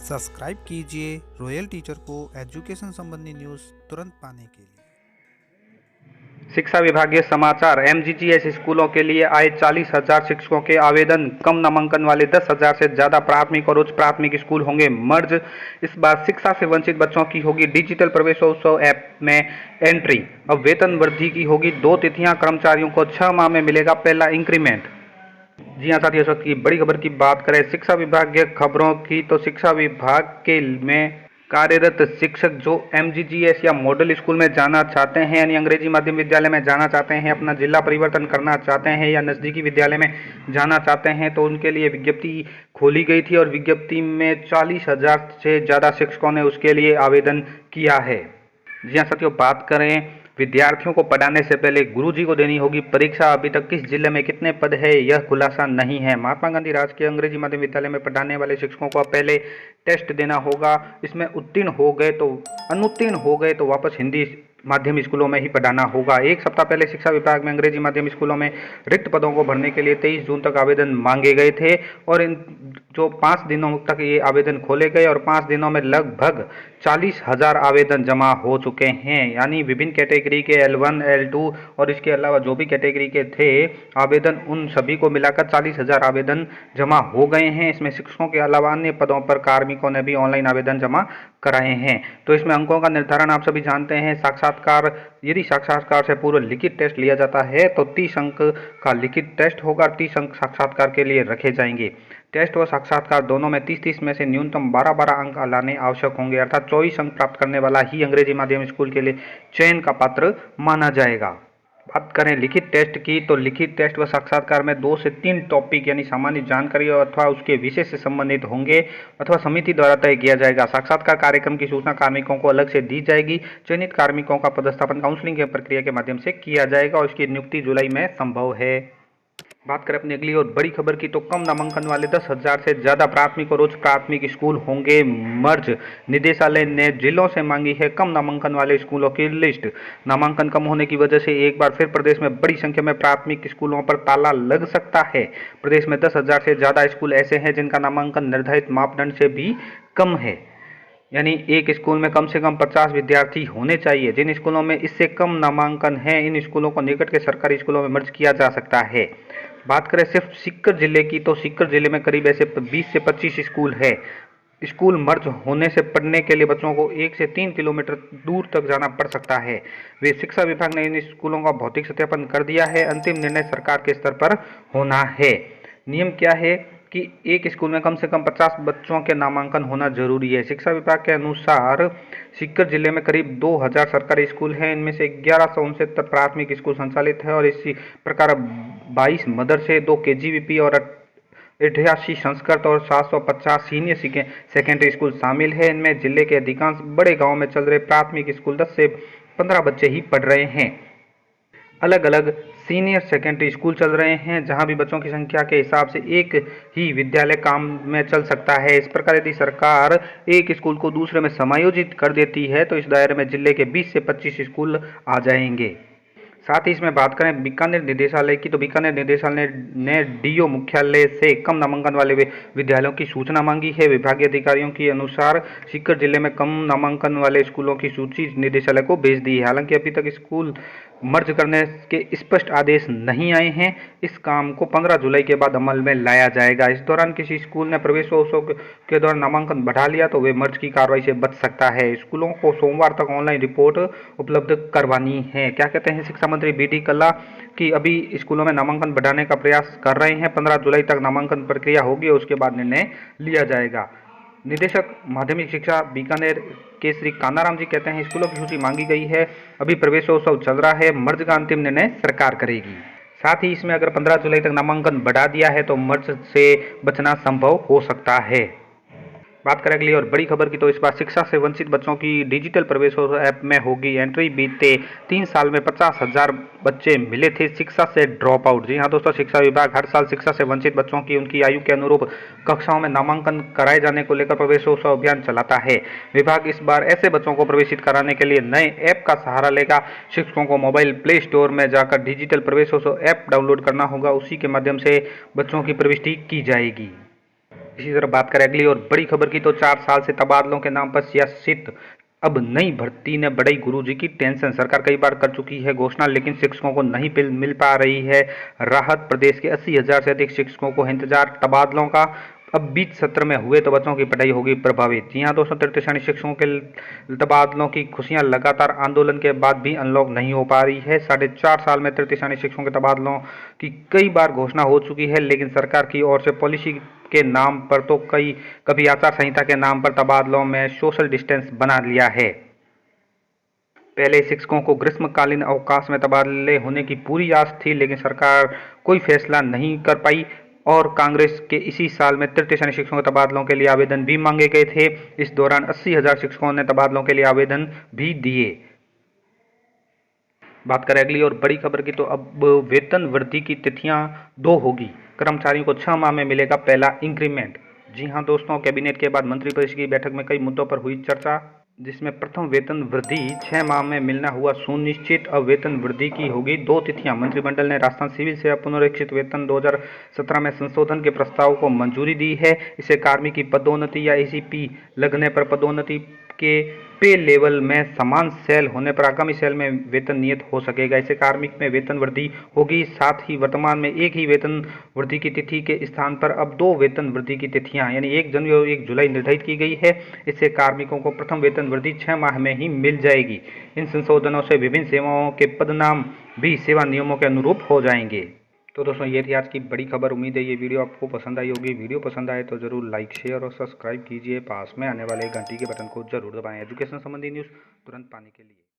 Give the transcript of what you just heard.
Subscribe कीजिए royal teacher को education संबंधी न्यूज़ तुरंत पाने के लिए। शिक्षा विभागीय समाचार। एमजीजीएस स्कूलों के लिए आए 40,000 शिक्षकों के आवेदन। कम नामांकन वाले 10,000 से ज्यादा प्राथमिक और उच्च प्राथमिक स्कूल होंगे मर्ज। इस बार शिक्षा से वंचित बच्चों की होगी डिजिटल प्रवेशोत्सव ऐप में एंट्री। अब वेतन वृद्धि की होगी 2 तिथियां। कर्मचारियों को 6 माह में मिलेगा पहला इंक्रीमेंट। जी हाँ साथियों, इस वक्त की बड़ी खबर की बात करें शिक्षा विभागीय खबरों की, तो शिक्षा विभाग के में कार्यरत शिक्षक जो एमजीजीएस या मॉडल स्कूल में जाना चाहते हैं, यानी अंग्रेजी माध्यम विद्यालय में जाना चाहते हैं, अपना जिला परिवर्तन करना चाहते हैं या नज़दीकी विद्यालय में जाना चाहते हैं, तो उनके लिए विज्ञप्ति खोली गई थी और विज्ञप्ति में 40,000 से ज़्यादा शिक्षकों ने उसके लिए आवेदन किया है। जी हाँ साथियों, बात करें विद्यार्थियों को पढ़ाने से पहले गुरुजी को देनी होगी परीक्षा। अभी तक किस जिले में कितने पद है यह खुलासा नहीं है। महात्मा गांधी राजकीय अंग्रेजी माध्यम विद्यालय में पढ़ाने वाले शिक्षकों को पहले टेस्ट देना होगा। इसमें उत्तीर्ण हो गए तो अनुत्तीर्ण हो गए तो वापस हिंदी माध्यम स्कूलों में ही पढ़ाना होगा। एक सप्ताह पहले शिक्षा विभाग में अंग्रेजी माध्यम स्कूलों में रिक्त पदों को भरने के लिए 23 जून तक आवेदन मांगे गए थे और इन जो 5 दिनों तक ये आवेदन खोले गए और 5 दिनों में लगभग 40,000 आवेदन जमा हो चुके हैं। यानी विभिन्न कैटेगरी के L1, L2 और इसके अलावा जो भी कैटेगरी के थे आवेदन, उन सभी को मिलाकर 40,000 आवेदन जमा हो गए हैं। इसमें शिक्षकों के अलावा अन्य पदों पर कार्मिकों ने भी ऑनलाइन आवेदन जमा कराए हैं। तो इसमें अंकों का निर्धारण आप सभी जानते हैं। साक्षात्कार, यदि साक्षात्कार से पूर्व लिखित टेस्ट लिया जाता है तो 30 अंक का लिखित टेस्ट होगा, 30 अंक साक्षात्कार के लिए रखे जाएंगे। टेस्ट व साक्षात्कार दोनों में 30-30 में से न्यूनतम 12-12 अंक लाने आवश्यक होंगे, अर्थात 24 अंक प्राप्त करने वाला ही अंग्रेजी माध्यम स्कूल के लिए चयन का पात्र माना जाएगा। बात करें लिखित टेस्ट की, तो लिखित टेस्ट व साक्षात्कार में 2 से 3 टॉपिक यानी सामान्य जानकारी अथवा उसके विषय से संबंधित होंगे अथवा समिति द्वारा तय किया जाएगा। साक्षात्कार कार्यक्रम की सूचना कार्मिकों को अलग से दी जाएगी। चयनित कार्मिकों का पदस्थापन काउंसलिंग की प्रक्रिया के माध्यम से किया जाएगा और इसकी नियुक्ति जुलाई में संभव है। बात करें अपनी अगली और बड़ी खबर की, तो कम नामांकन वाले 10,000 से ज़्यादा प्राथमिक और उच्च प्राथमिक स्कूल होंगे मर्ज। निदेशालय ने जिलों से मांगी है कम नामांकन वाले स्कूलों की लिस्ट। नामांकन कम होने की वजह से एक बार फिर प्रदेश में बड़ी संख्या में प्राथमिक स्कूलों पर ताला लग सकता है। प्रदेश में 10,000 से ज़्यादा स्कूल ऐसे हैं जिनका नामांकन निर्धारित मापदंड से भी कम है, यानी एक स्कूल में कम से कम 50 विद्यार्थी होने चाहिए। जिन स्कूलों में इससे कम नामांकन है, इन स्कूलों को निकट के सरकारी स्कूलों में मर्ज किया जा सकता है। बात करें सिर्फ सीकर जिले की, तो सीकर जिले में करीब ऐसे 20 से 25 स्कूल है। स्कूल मर्ज होने से पढ़ने के लिए बच्चों को 1 से 3 किलोमीटर दूर तक जाना पड़ सकता है। वे शिक्षा विभाग ने इन स्कूलों का भौतिक सत्यापन कर दिया है। अंतिम निर्णय सरकार के स्तर पर होना है। नियम क्या है कि एक स्कूल में कम से कम 50 बच्चों के नामांकन होना जरूरी है। शिक्षा विभाग के अनुसार सीकर जिले में करीब 2000 सरकारी स्कूल हैं। इनमें से 1169 प्राथमिक स्कूल संचालित है और इसी प्रकार 22 मदरसे, 2 KGVP और 88 संस्कृत और 750 सीनियर सेकेंडरी स्कूल शामिल है। इनमें जिले के अधिकांश बड़े गांव में चल रहे प्राथमिक स्कूल 10 से 15 बच्चे ही पढ़ रहे हैं। अलग अलग सीनियर सेकेंडरी स्कूल चल रहे हैं, जहां भी बच्चों की संख्या के हिसाब से एक ही विद्यालय काम में चल सकता है। इस प्रकार यदि सरकार एक स्कूल को दूसरे में समायोजित कर देती है तो इस दायरे में जिले के 20 से 25 स्कूल आ जाएंगे। साथ ही इसमें बात करें बीकानेर निदेशालय की, तो बीकानेर निदेशालय ने डीओ मुख्यालय से कम नामांकन वाले विद्यालयों की सूचना मांगी है। विभागीय अधिकारियों के अनुसार सीकर जिले में कम नामांकन वाले स्कूलों की सूची निदेशालय को भेज दी है। हालांकि अभी तक स्कूल मर्ज करने के स्पष्ट आदेश नहीं आए हैं। इस काम को 15 जुलाई के बाद अमल में लाया जाएगा। इस दौरान किसी स्कूल ने प्रवेशोत्सव के दौरान नामांकन बढ़ा लिया तो वे मर्ज की कार्रवाई से बच सकता है। स्कूलों को सोमवार तक ऑनलाइन रिपोर्ट उपलब्ध करवानी है। क्या कहते हैं शिक्षा मंत्री BD कल्ला कि अभी स्कूलों में नामांकन बढ़ाने का प्रयास कर रहे हैं। 15 जुलाई तक नामांकन प्रक्रिया होगी और उसके बाद निर्णय लिया जाएगा। निदेशक माध्यमिक शिक्षा बीकानेर के श्री कानाराम जी कहते हैं स्कूलों की सूची मांगी गई है, अभी प्रवेशोत्सव चल रहा है, मर्ज का अंतिम निर्णय सरकार करेगी। साथ ही इसमें अगर 15 जुलाई तक नामांकन बढ़ा दिया है तो मर्ज से बचना संभव हो सकता है। बात करें अगली और बड़ी खबर की, तो इस बार शिक्षा से वंचित बच्चों की डिजिटल प्रवेश ऐप में होगी एंट्री। बीते 3 साल में 50,000 बच्चे मिले थे शिक्षा से ड्रॉप आउट। जी हाँ दोस्तों, शिक्षा विभाग हर साल शिक्षा से वंचित बच्चों की उनकी आयु के अनुरूप कक्षाओं में नामांकन कराए जाने को लेकर प्रवेशोत्सव अभियान चलाता है। विभाग इस बार ऐसे बच्चों को प्रवेशित कराने के लिए नए ऐप का सहारा लेगा। शिक्षकों को मोबाइल प्ले स्टोर में जाकर डिजिटल प्रवेशोत्सव ऐप डाउनलोड करना होगा, उसी के माध्यम से बच्चों की प्रविष्टि की जाएगी। इसी तरह बात करें अगली और बड़ी खबर की तो 4 साल से तबादलों के नाम पर सियासत, अब नई भर्ती ने बढ़ाई गुरुजी की टेंशन। सरकार कई बार कर चुकी है घोषणा, लेकिन शिक्षकों को नहीं मिल पा रही है राहत। प्रदेश के 80,000 से अधिक शिक्षकों को इंतजार तबादलों का। अब बीच सत्र में हुए तो बच्चों की पढ़ाई होगी प्रभावित। जी हाँ दोस्तों, तृतीय श्रेणी शिक्षकों के तबादलों की खुशियां लगातार आंदोलन के बाद भी अनलॉक नहीं हो पा रही है। 4.5 साल में तृतीय श्रेणी शिक्षकों के तबादलों की कई बार घोषणा हो चुकी है, लेकिन सरकार की ओर से पॉलिसी के नाम पर तो कभी आचार संहिता के नाम पर तबादलों में सोशल डिस्टेंस बना लिया है। पहले शिक्षकों को ग्रीष्मकालीन अवकाश में तबादले होने की पूरी आस थी, लेकिन सरकार कोई फैसला नहीं कर पाई और कांग्रेस के इसी साल में तृतीय श्रेणी शिक्षकों के तबादलों के लिए आवेदन भी मांगे गए थे। इस दौरान 80,000 शिक्षकों ने तबादलों के लिए आवेदन भी दिए। बात करें अगली और बड़ी खबर की तो अब वेतन वृद्धि की तिथियां 2 होगी। कर्मचारियों को 6 माह में मिलेगा पहला इंक्रीमेंट। जी हां दोस्तों, कैबिनेट के बाद मंत्रिपरिषद की बैठक में कई मुद्दों पर हुई चर्चा, जिसमें प्रथम वेतन वृद्धि 6 माह में मिलना हुआ सुनिश्चित। अब वेतन वृद्धि की होगी 2 तिथियां। मंत्रिमंडल ने राजस्थान सिविल सेवा पुनरीक्षित वेतन 2017 में संशोधन के प्रस्ताव को मंजूरी दी है। इससे कार्मिक की पदोन्नति या एसीपी लगने पर पदोन्नति के पे लेवल में समान सेल होने पर आगामी सेल में वेतन नियत हो सकेगा। इससे कार्मिक में वेतन वृद्धि होगी। साथ ही वर्तमान में एक ही वेतन वृद्धि की तिथि के स्थान पर अब 2 वेतन वृद्धि की तिथियां यानी 1 जनवरी और 1 जुलाई निर्धारित की गई है। इससे कार्मिकों को प्रथम वेतन वृद्धि 6 माह में ही मिल जाएगी। इन संशोधनों से विभिन्न सेवाओं के पदनाम भी सेवा नियमों के अनुरूप हो जाएंगे। तो दोस्तों, ये थी आज की बड़ी खबर। उम्मीद है ये वीडियो आपको पसंद आई होगी। वीडियो पसंद आए तो जरूर लाइक, शेयर और सब्सक्राइब कीजिए। पास में आने वाले घंटी के बटन को जरूर दबाएं एजुकेशन संबंधी न्यूज़ तुरंत पाने के लिए।